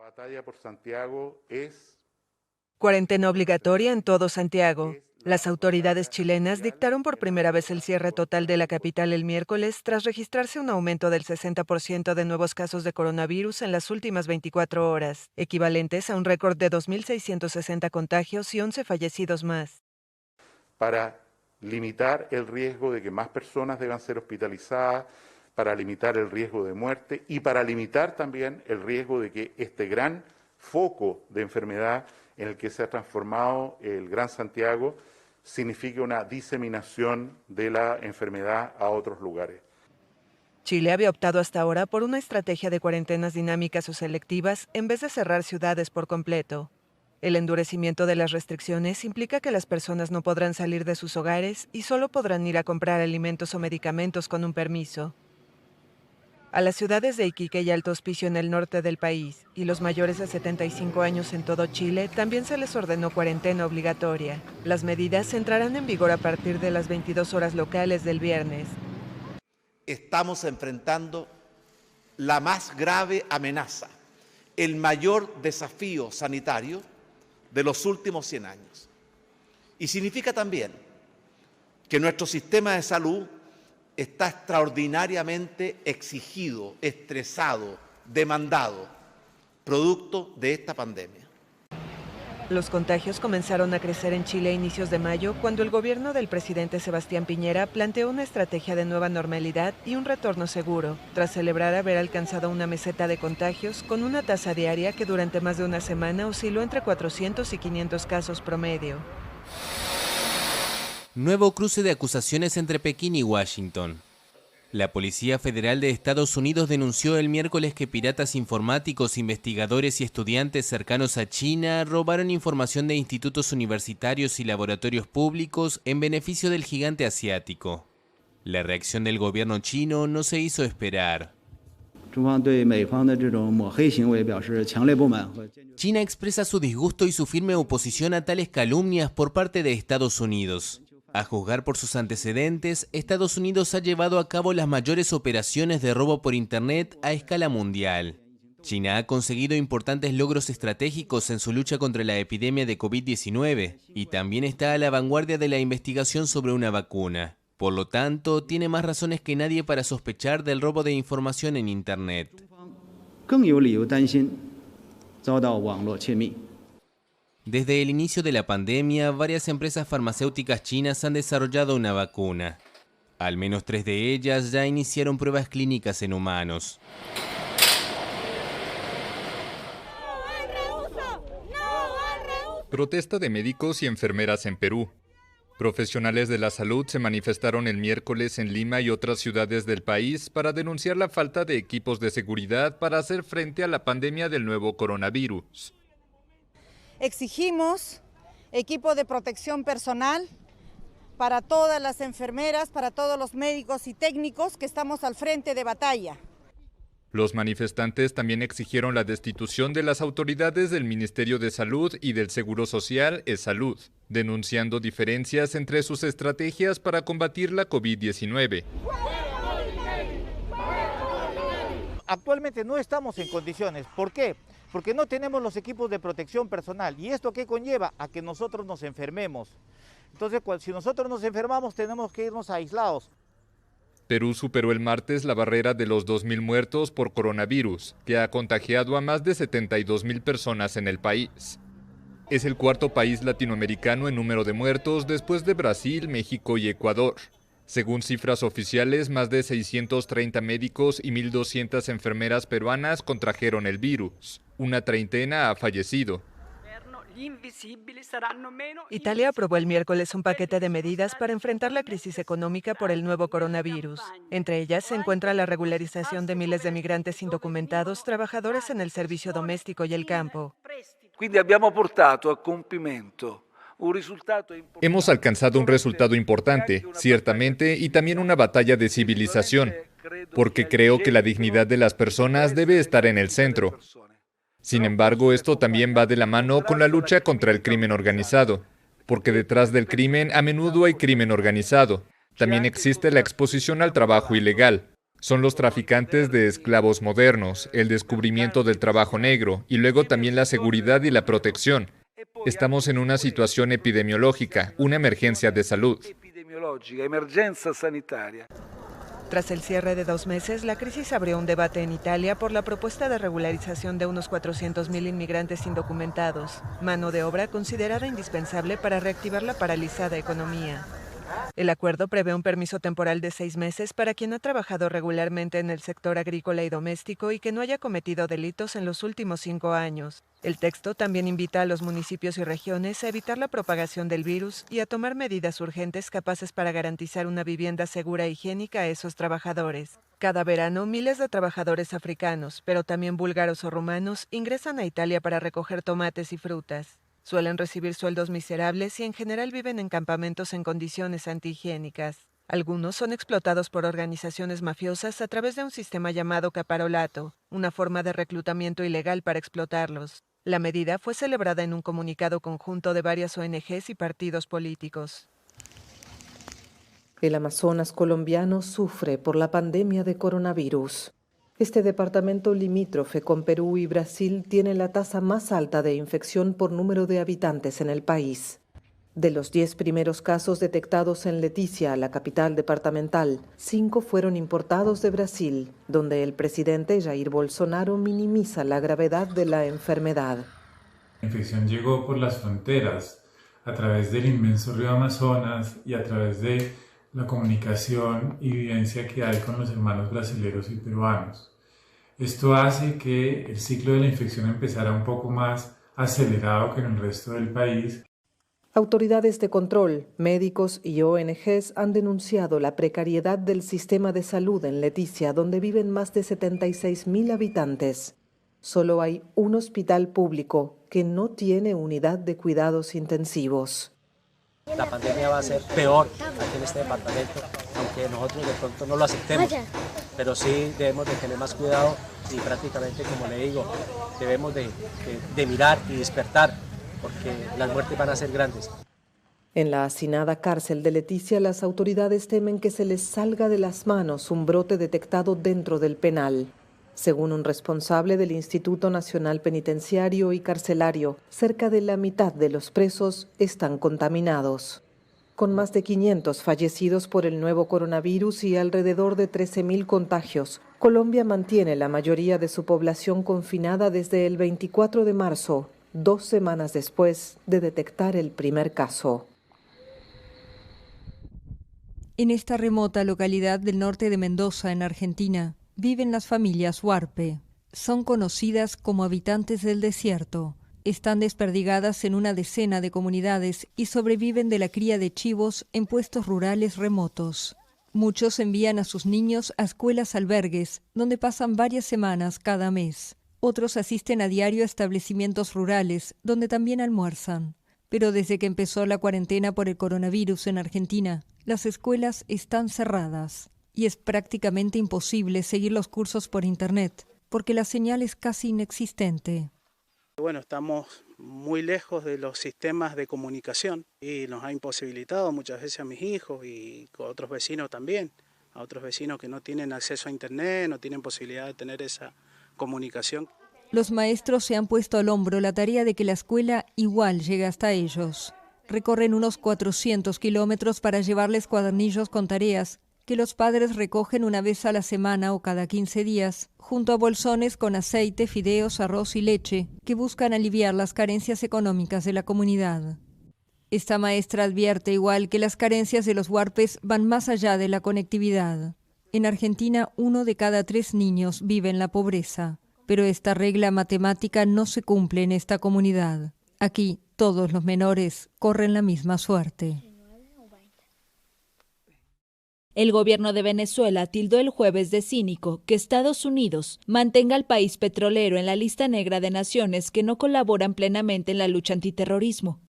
batalla por Santiago es Cuarentena obligatoria en todo Santiago. Las autoridades chilenas dictaron por primera vez el cierre total de la capital el miércoles tras registrarse un aumento del 60% de nuevos casos de coronavirus en las últimas 24 horas, equivalentes a un récord de 2.660 contagios y 11 fallecidos más. para limitar el riesgo de que más personas deban ser hospitalizadas, para limitar el riesgo de muerte y para limitar también el riesgo de que este gran foco de enfermedad en el que se ha transformado el Gran Santiago signifique una diseminación de la enfermedad a otros lugares. Chile había optado hasta ahora por una estrategia de cuarentenas dinámicas o selectivas en vez de cerrar ciudades por completo. El endurecimiento de las restricciones implica que las personas no podrán salir de sus hogares y solo podrán ir a comprar alimentos o medicamentos con un permiso. A las ciudades de Iquique y Alto Hospicio en el norte del país y los mayores de 75 años en todo Chile también se les ordenó cuarentena obligatoria. Las medidas entrarán en vigor a partir de las 22 horas locales del viernes. Estamos enfrentando la más grave amenaza, el mayor desafío sanitario de los últimos 100 años. Y significa también que nuestro sistema de salud está extraordinariamente exigido, estresado, demandado, producto de esta pandemia. Los contagios comenzaron a crecer en Chile a inicios de mayo, cuando el gobierno del presidente Sebastián Piñera planteó una estrategia de nueva normalidad y un retorno seguro, tras celebrar haber alcanzado una meseta de contagios con una tasa diaria que durante más de una semana osciló entre 400 y 500 casos promedio. Nuevo cruce de acusaciones entre Pekín y Washington. La Policía Federal de Estados Unidos denunció el miércoles que piratas informáticos, investigadores y estudiantes cercanos a China robaron información de institutos universitarios y laboratorios públicos en beneficio del gigante asiático. La reacción del gobierno chino no se hizo esperar. China expresa su disgusto y su firme oposición a tales calumnias por parte de Estados Unidos. A juzgar por sus antecedentes, Estados Unidos ha llevado a cabo las mayores operaciones de robo por Internet a escala mundial. China ha conseguido importantes logros estratégicos en su lucha contra la epidemia de COVID-19 y también está a la vanguardia de la investigación sobre una vacuna. Por lo tanto, tiene más razones que nadie para sospechar del robo de información en Internet. Desde el inicio de la pandemia, varias empresas farmacéuticas chinas han desarrollado una vacuna. Al menos 3 de ellas ya iniciaron pruebas clínicas en humanos. Protesta de médicos y enfermeras en Perú. Profesionales de la salud se manifestaron el miércoles en Lima y otras ciudades del país para denunciar la falta de equipos de seguridad para hacer frente a la pandemia del nuevo coronavirus. Exigimos equipo de protección personal para todas las enfermeras, para todos los médicos y técnicos que estamos al frente de batalla. Los manifestantes también exigieron la destitución de las autoridades del Ministerio de Salud y del Seguro Social, E-Salud, denunciando diferencias entre sus estrategias para combatir la COVID-19. Actualmente no estamos en condiciones. ¿Por qué? Porque no tenemos los equipos de protección personal. ¿Y esto qué conlleva? A que nosotros nos enfermemos. Entonces, si nosotros nos enfermamos, tenemos que irnos aislados. Perú superó el martes la barrera de los 2.000 muertos por coronavirus, que ha contagiado a más de 72.000 personas en el país. Es el cuarto país latinoamericano en número de muertos después de Brasil, México y Ecuador. Según cifras oficiales, más de 630 médicos y 1.200 enfermeras peruanas contrajeron el virus. Una treintena ha fallecido. Italia aprobó el miércoles un paquete de medidas para enfrentar la crisis económica por el nuevo coronavirus. Entre ellas se encuentra la regularización de miles de migrantes indocumentados, trabajadores en el servicio doméstico y el campo. Hemos alcanzado un resultado importante, ciertamente, y también una batalla de civilización, porque creo que la dignidad de las personas debe estar en el centro. Sin embargo, esto también va de la mano con la lucha contra el crimen organizado, porque detrás del crimen a menudo hay crimen organizado. También existe la exposición al trabajo ilegal. Son los traficantes de esclavos modernos, el descubrimiento del trabajo negro y luego también la seguridad y la protección. Estamos en una situación epidemiológica, una emergencia de salud. Tras el cierre de 2 meses, la crisis abrió un debate en Italia por la propuesta de regularización de unos 400.000 inmigrantes indocumentados, mano de obra considerada indispensable para reactivar la paralizada economía. El acuerdo prevé un permiso temporal de 6 meses para quien ha trabajado regularmente en el sector agrícola y doméstico y que no haya cometido delitos en los últimos 5 años. El texto también invita a los municipios y regiones a evitar la propagación del virus y a tomar medidas urgentes capaces para garantizar una vivienda segura e higiénica a esos trabajadores. Cada verano, miles de trabajadores africanos, pero también búlgaros o rumanos, ingresan a Italia para recoger tomates y frutas. Suelen recibir sueldos miserables y en general viven en campamentos en condiciones antihigiénicas. Algunos son explotados por organizaciones mafiosas a través de un sistema llamado caparolato, una forma de reclutamiento ilegal para explotarlos. La medida fue celebrada en un comunicado conjunto de varias ONGs y partidos políticos. El Amazonas colombiano sufre por la pandemia de coronavirus. Este departamento limítrofe con Perú y Brasil tiene la tasa más alta de infección por número de habitantes en el país. De los 10 primeros casos detectados en Leticia, la capital departamental, 5 fueron importados de Brasil, donde el presidente Jair Bolsonaro minimiza la gravedad de la enfermedad. La infección llegó por las fronteras, a través del inmenso río Amazonas y a través de la comunicación y vivencia que hay con los hermanos brasileños y peruanos. Esto hace que el ciclo de la infección empezara un poco más acelerado que en el resto del país. Autoridades de control, médicos y ONGs han denunciado la precariedad del sistema de salud en Leticia, donde viven más de 76.000 habitantes. Solo hay un hospital público que no tiene unidad de cuidados intensivos. La pandemia va a ser peor aquí en este departamento, aunque nosotros de pronto no lo aceptemos, pero sí debemos de tener más cuidado y prácticamente, como le digo, debemos de mirar y despertar, porque las muertes van a ser grandes. En la hacinada cárcel de Leticia, las autoridades temen que se les salga de las manos un brote detectado dentro del penal. Según un responsable del Instituto Nacional Penitenciario y Carcelario, cerca de la mitad de los presos están contaminados. Con más de 500 fallecidos por el nuevo coronavirus y alrededor de 13.000 contagios, Colombia mantiene la mayoría de su población confinada desde el 24 de marzo, 2 semanas después de detectar el primer caso. En esta remota localidad del norte de Mendoza, en Argentina, viven las familias Huarpe. Son conocidas como habitantes del desierto. Están desperdigadas en una decena de comunidades y sobreviven de la cría de chivos en puestos rurales remotos. Muchos envían a sus niños a escuelas albergues, donde pasan varias semanas cada mes. Otros asisten a diario a establecimientos rurales, donde también almuerzan. Pero desde que empezó la cuarentena por el coronavirus en Argentina, las escuelas están cerradas. Y es prácticamente imposible seguir los cursos por internet, porque la señal es casi inexistente. Bueno, estamos muy lejos de los sistemas de comunicación y nos ha imposibilitado muchas veces a mis hijos y a otros vecinos también, a otros vecinos que no tienen acceso a internet, no tienen posibilidad de tener esa comunicación. Los maestros se han puesto al hombro la tarea de que la escuela igual llegue hasta ellos. Recorren unos 400 kilómetros para llevarles cuadernillos con tareas que los padres recogen una vez a la semana o cada 15 días, junto a bolsones con aceite, fideos, arroz y leche, que buscan aliviar las carencias económicas de la comunidad. Esta maestra advierte igual que las carencias de los huarpes van más allá de la conectividad. En Argentina, 1 de cada 3 niños vive en la pobreza, pero esta regla matemática no se cumple en esta comunidad. Aquí, todos los menores corren la misma suerte. El gobierno de Venezuela tildó el jueves de cínico que Estados Unidos mantenga al país petrolero en la lista negra de naciones que no colaboran plenamente en la lucha antiterrorismo.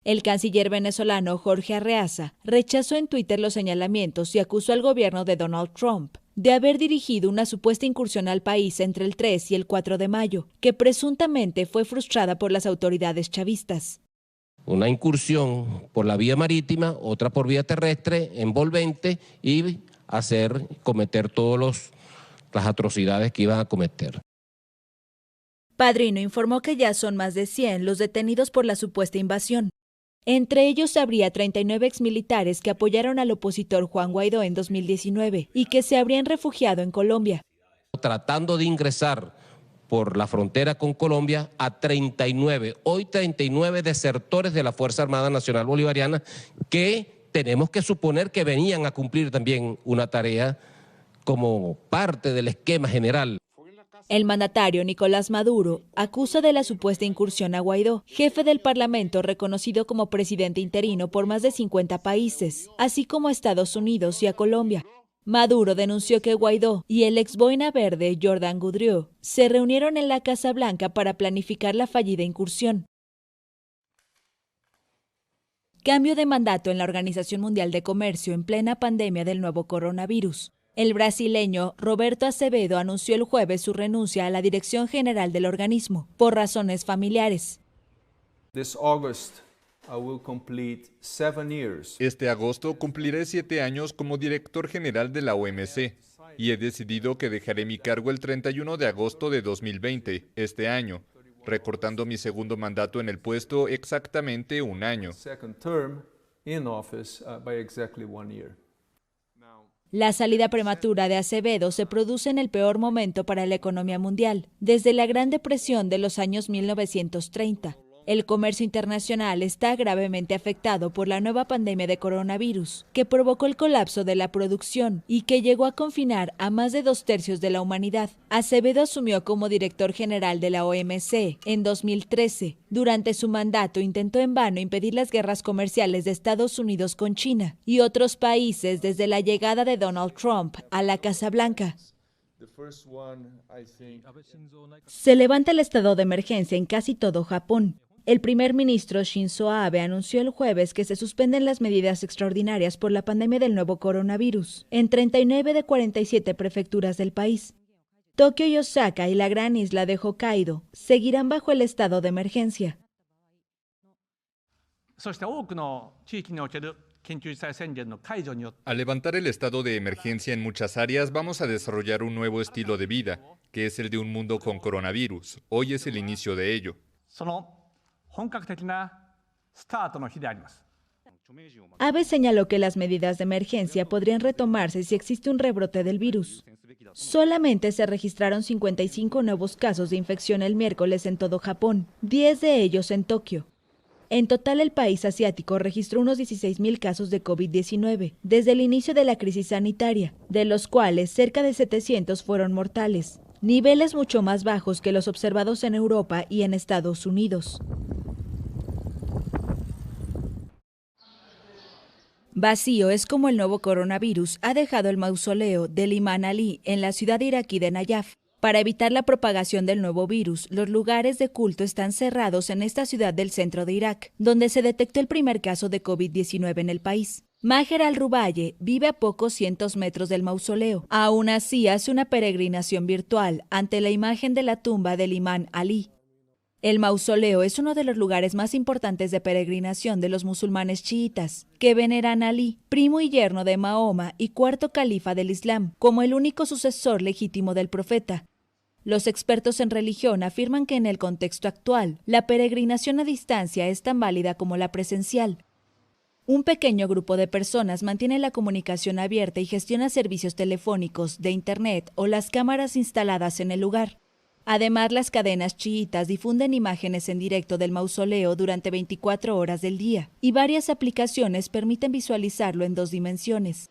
El canciller venezolano Jorge Arreaza rechazó en Twitter los señalamientos y acusó al gobierno de Donald Trump de haber dirigido una supuesta incursión al país entre el 3 y el 4 de mayo, que presuntamente fue frustrada por las autoridades chavistas. Una incursión por la vía marítima, otra por vía terrestre, envolvente, y cometer todos los las atrocidades que iban a cometer. Padrino informó que ya son más de 100 los detenidos por la supuesta invasión. Entre ellos habría 39 exmilitares que apoyaron al opositor Juan Guaidó en 2019 y que se habrían refugiado en Colombia. Tratando de ingresar por la frontera con Colombia a 39 desertores de la Fuerza Armada Nacional Bolivariana que tenemos que suponer que venían a cumplir también una tarea como parte del esquema general. El mandatario Nicolás Maduro acusa de la supuesta incursión a Guaidó, jefe del Parlamento reconocido como presidente interino por más de 50 países, así como a Estados Unidos y a Colombia. Maduro denunció que Guaidó y el ex boina verde Jordan Goudreau se reunieron en la Casa Blanca para planificar la fallida incursión. Cambio de mandato en la Organización Mundial de Comercio en plena pandemia del nuevo coronavirus. El brasileño Roberto Azevedo anunció el jueves su renuncia a la dirección general del organismo por razones familiares. Este agosto cumpliré 7 años como director general de la OMC y he decidido que dejaré mi cargo el 31 de agosto de 2020, este año, recortando mi segundo mandato en el puesto exactamente un año. La salida prematura de Azevedo se produce en el peor momento para la economía mundial, desde la Gran Depresión de los años 1930. El comercio internacional está gravemente afectado por la nueva pandemia de coronavirus, que provocó el colapso de la producción y que llegó a confinar a más de 2/3 de la humanidad. Acevedo asumió como director general de la OMC en 2013. Durante su mandato intentó en vano impedir las guerras comerciales de Estados Unidos con China y otros países desde la llegada de Donald Trump a la Casa Blanca. Se levanta el estado de emergencia en casi todo Japón. El primer ministro Shinzo Abe anunció el jueves que se suspenden las medidas extraordinarias por la pandemia del nuevo coronavirus en 39 de 47 prefecturas del país. Tokio y Osaka y la gran isla de Hokkaido seguirán bajo el estado de emergencia. Al levantar el estado de emergencia en muchas áreas, vamos a desarrollar un nuevo estilo de vida, que es el de un mundo con coronavirus. Hoy es el inicio de ello. Abe señaló que las medidas de emergencia podrían retomarse si existe un rebrote del virus. Solamente se registraron 55 nuevos casos de infección el miércoles en todo Japón, 10 de ellos en Tokio. En total, el país asiático registró unos 16.000 casos de COVID-19 desde el inicio de la crisis sanitaria, de los cuales cerca de 700 fueron mortales, niveles mucho más bajos que los observados en Europa y en Estados Unidos. Vacío es como el nuevo coronavirus ha dejado el mausoleo del Imán Ali en la ciudad iraquí de Nayaf. Para evitar la propagación del nuevo virus, los lugares de culto están cerrados en esta ciudad del centro de Irak, donde se detectó el primer caso de COVID-19 en el país. Maher al-Rubaye vive a pocos cientos metros del mausoleo. Aún así, hace una peregrinación virtual ante la imagen de la tumba del Imán Ali. El mausoleo es uno de los lugares más importantes de peregrinación de los musulmanes chiitas, que veneran a Ali, primo y yerno de Mahoma y cuarto califa del Islam, como el único sucesor legítimo del profeta. Los expertos en religión afirman que en el contexto actual, la peregrinación a distancia es tan válida como la presencial. Un pequeño grupo de personas mantiene la comunicación abierta y gestiona servicios telefónicos, de Internet o las cámaras instaladas en el lugar. Además, las cadenas chiitas difunden imágenes en directo del mausoleo durante 24 horas del día y varias aplicaciones permiten visualizarlo en 2 dimensiones.